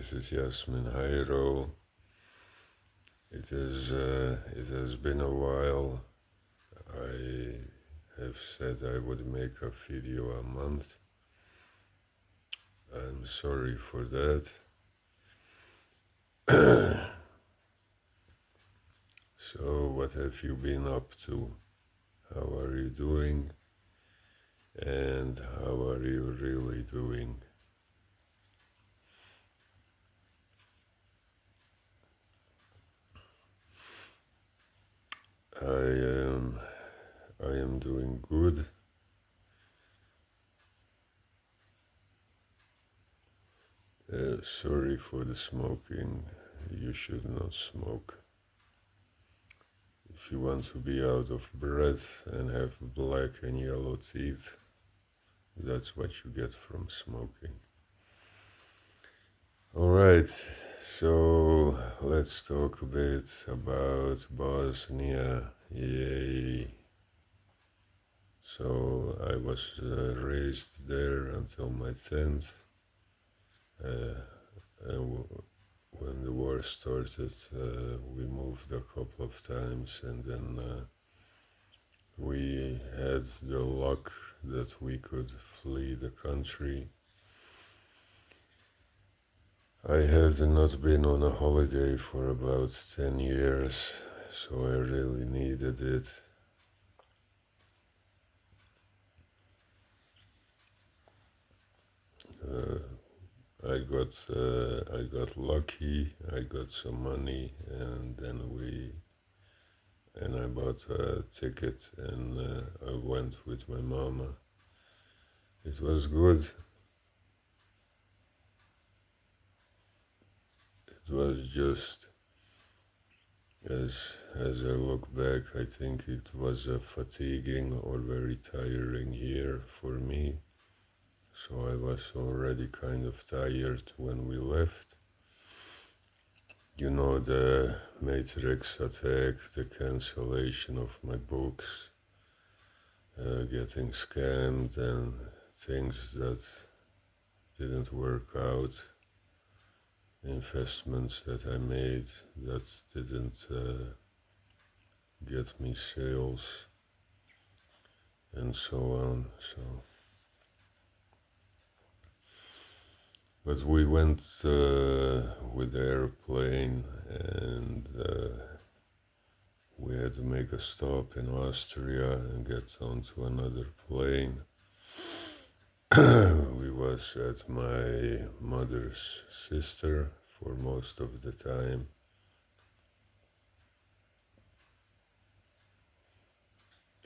this is Yasmin Hajro. It has been a while. I have said I would make a video a month. I'm sorry for that. So, what have you been up to? How are you doing? And how are you really doing? I am doing good. Sorry for the smoking. You should not smoke. If you want to be out of breath and have black and yellow teeth, that's what you get from smoking. Alright, so let's talk a bit about Bosnia. Yay! So I was raised there until my 10th. And when the war started, we moved a couple of times, and then we had the luck that we could flee the country. I had not been on a holiday for about 10 years, so I really needed it. I got lucky. I got some money, and then I bought a ticket, and I went with my mama. It was good. It was just, as I look back, I think it was a fatiguing or very tiring year for me. So I was already kind of tired when we left. You know, the Matrix attack, the cancellation of my books, getting scammed, and things that didn't work out, investments that I made that didn't get me sales, and so on. But we went with the airplane, and we had to make a stop in Austria and get onto another plane. We was at my mother's sister for most of the time.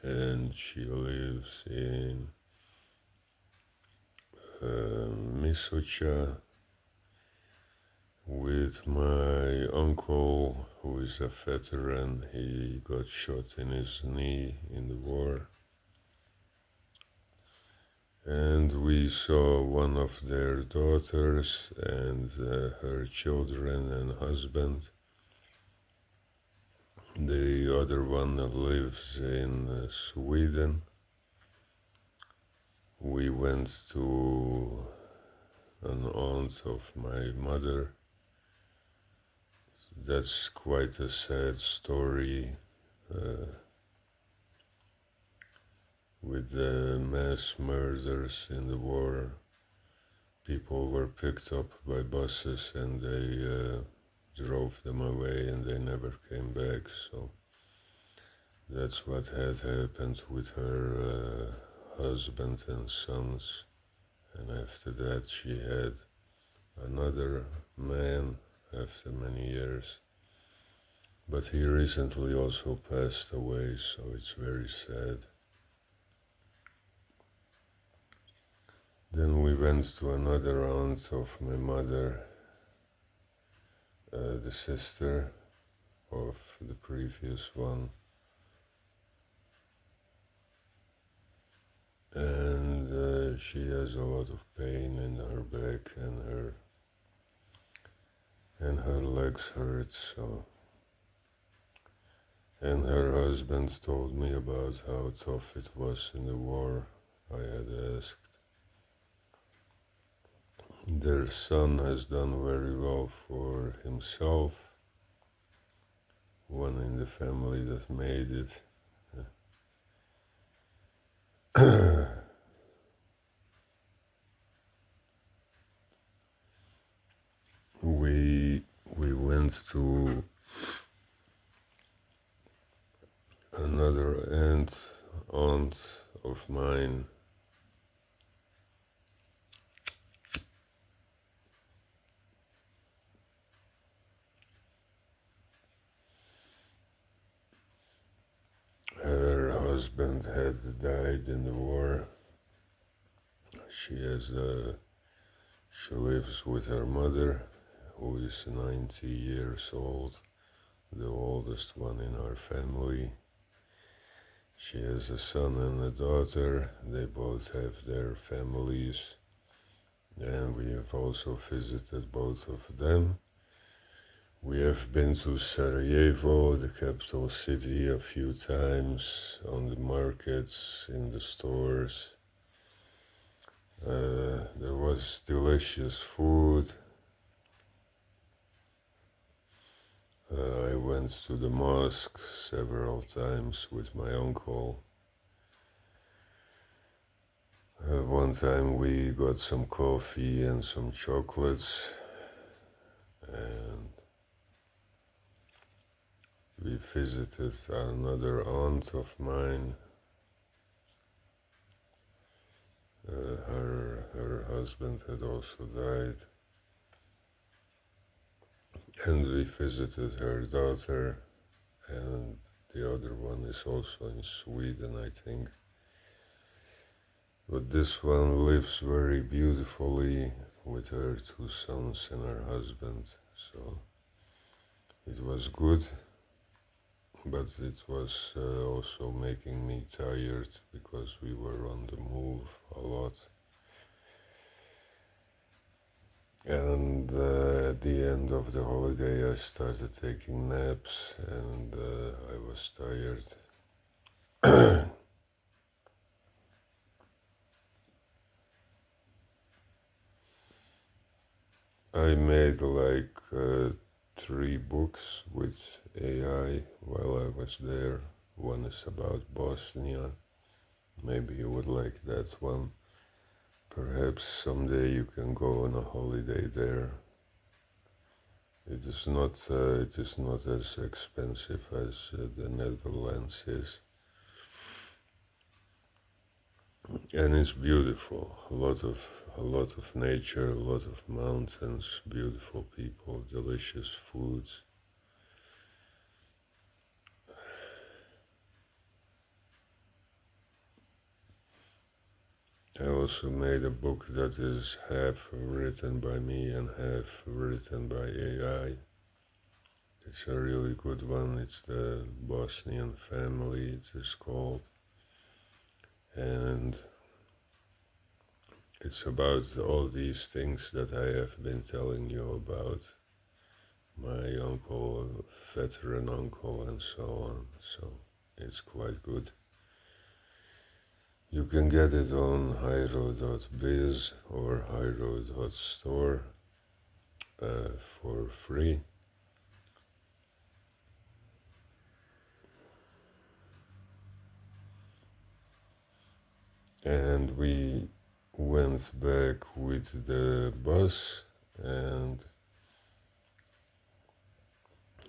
And she lives in Misocha with my uncle, who is a veteran. He got shot in his knee in the war. And we saw one of their daughters and her children and husband. The other one lives in Sweden. We went to an aunt of my mother. That's quite a sad story. With the mass murders in the war, people were picked up by buses and they drove them away and they never came back. So that's what had happened with her husband and sons. And after that she had another man after many years. But he recently also passed away, so it's very sad. Then we went to another aunt of my mother, the sister of the previous one. And she has a lot of pain in her back, and her legs hurt, so. And her husband told me about how tough it was in the war. I had asked. their son has done very well for himself, one in the family that made it. We went to another aunt of mine. Her husband had died in the war. She lives with her mother, who is 90 years old, the oldest one in our family. She has a son and a daughter. They both have their families, and we have also visited both of them. We have been to Sarajevo, the capital city, a few times, on the markets, in the stores. There was delicious food. I went to the mosque several times with my uncle. One time we got some coffee and some chocolates, and we visited another aunt of mine. Her husband had also died, and we visited her daughter, and the other one is also in Sweden, I think. But this one lives very beautifully with her two sons and her husband, so it was good, but it was also making me tired because we were on the move a lot. And at the end of the holiday I started taking naps, and I was tired. I made like 3 books with AI while I was there. One is about Bosnia. Maybe you would like that one. Perhaps someday you can go on a holiday there. It is not as expensive as the Netherlands is. And it's beautiful. A lot of nature, a lot of mountains, beautiful people, delicious foods. I also made a book that is half written by me and half written by AI. It's a really good one. It's the Bosnian family, it is called. And it's about all these things that I have been telling you about. My uncle, veteran uncle, and so on. So it's quite good. You can get it on hajro.biz or hajro.store for free. And we went back with the bus, and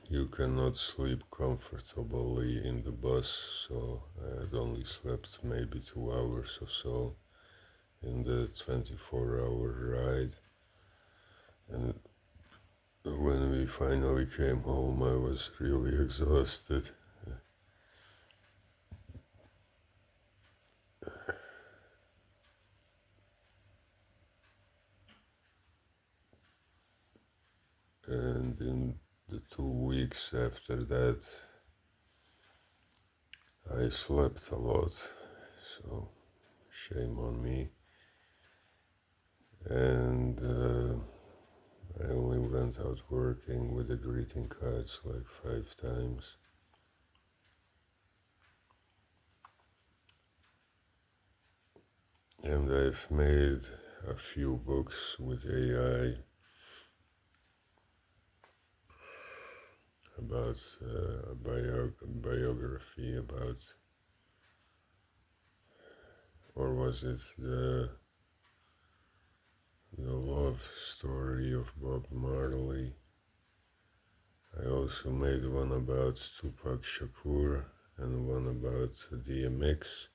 you cannot sleep comfortably in the bus, so I had only slept maybe 2 hours or so in the 24-hour ride. And when we finally came home, I was really exhausted. And in the 2 weeks after that, I slept a lot, so shame on me. And I only went out working with the greeting cards like 5 times. And I've made a few books with AI about a biography about, or was it the love story of Bob Marley. I also made one about Tupac Shakur and one about DMX.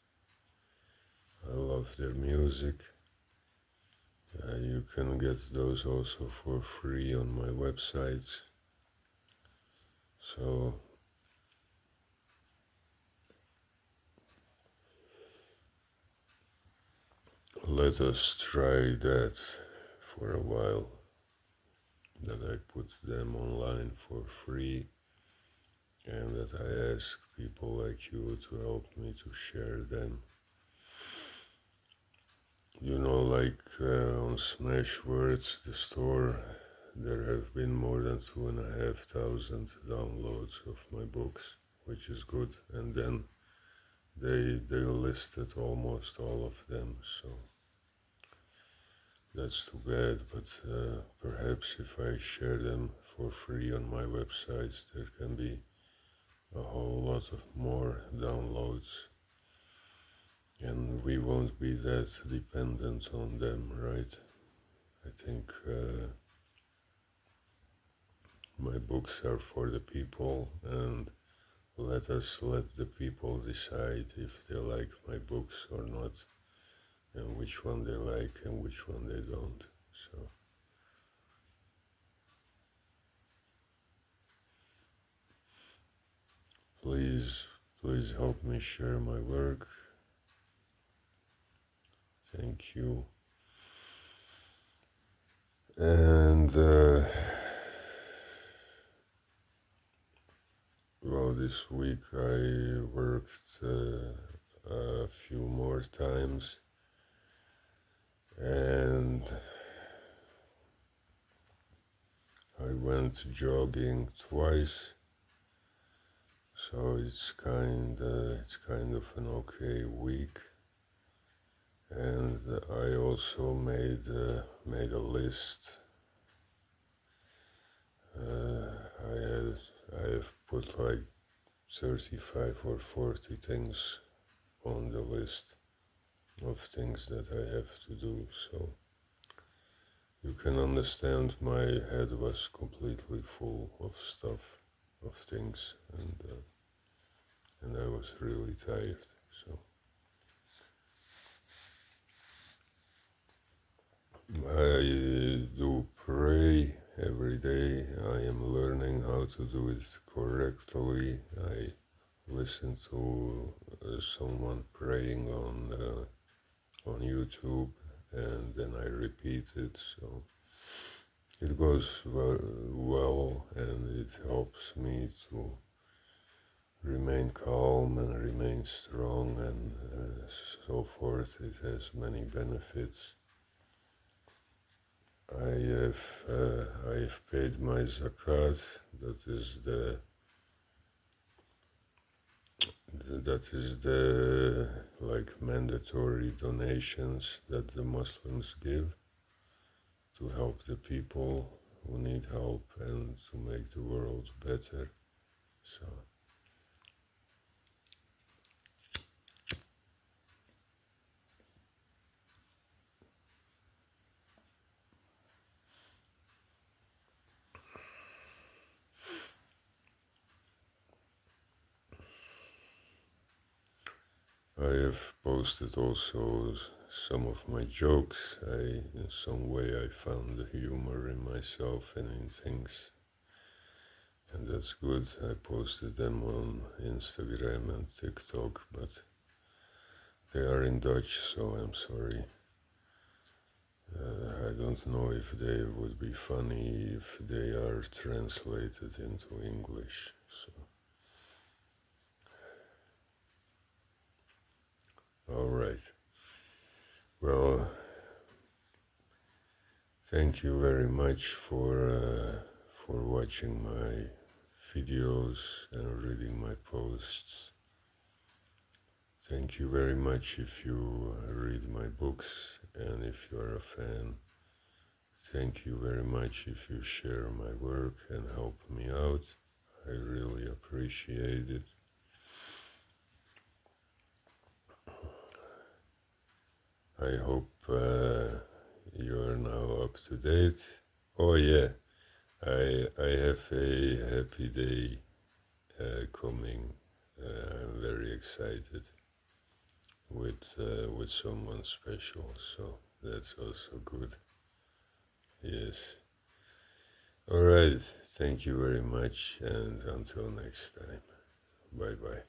I love their music. You can get those also for free on my website. So let us try that for a while, that I put them online for free and that I ask people like you to help me to share them. You know, like on Smashwords, the store, there have been more than 2,500 downloads of my books, which is good. And then they listed almost all of them, so that's too bad. But perhaps if I share them for free on my website, there can be a whole lot of more downloads. And we won't be that dependent on them, right? I think my books are for the people, and let the people decide if they like my books or not, and which one they like and which one they don't. So please help me share my work. Thank you. And well, this week I worked a few more times, and I went jogging twice, so it's kind of an okay week. And I also made a list. I have put like 35 or 40 things on the list of things that I have to do. So you can understand my head was completely full of stuff, of things, and I was really tired. So I do pray every day. I am learning how to do it correctly. I listen to someone praying on YouTube, and then I repeat it. So it goes well, and it helps me to remain calm and remain strong, and so forth. It has many benefits. I have paid my zakat. That is the like mandatory donations that the Muslims give to help the people who need help and to make the world better. So I have posted also some of my jokes. In some way I found the humor in myself and in things, and that's good. I posted them on Instagram and TikTok, but they are in Dutch, so I'm sorry. I don't know if they would be funny if they are translated into English. So, all right. Well, thank you very much for watching my videos and reading my posts. Thank you very much if you read my books, and if you are a fan, thank you very much if you share my work and help me out. I really appreciate it. I hope you are now up to date. Oh yeah, I have a happy day coming. I'm very excited with someone special, so that's also good. Yes. All right. Thank you very much, and until next time. Bye bye.